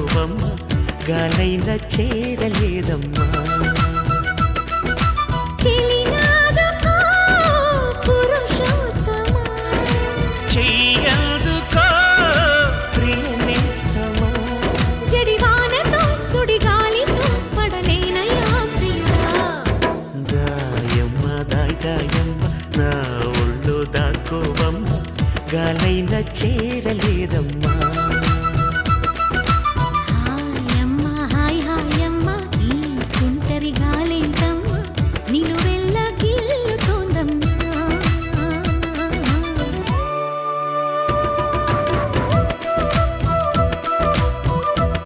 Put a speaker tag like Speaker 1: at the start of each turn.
Speaker 1: దాక్కోవమ్మ గాలైన చేరలేదమ్మా చెయ్యదుకో ప్రియనేస్తమా
Speaker 2: జడివానతో సుడిగాలితో పడలేనయ్యా ప్రియా
Speaker 1: దాయమ్మ దాయమ్మ నా ఒళ్ళు దాక్కోవమ్మ గాలైన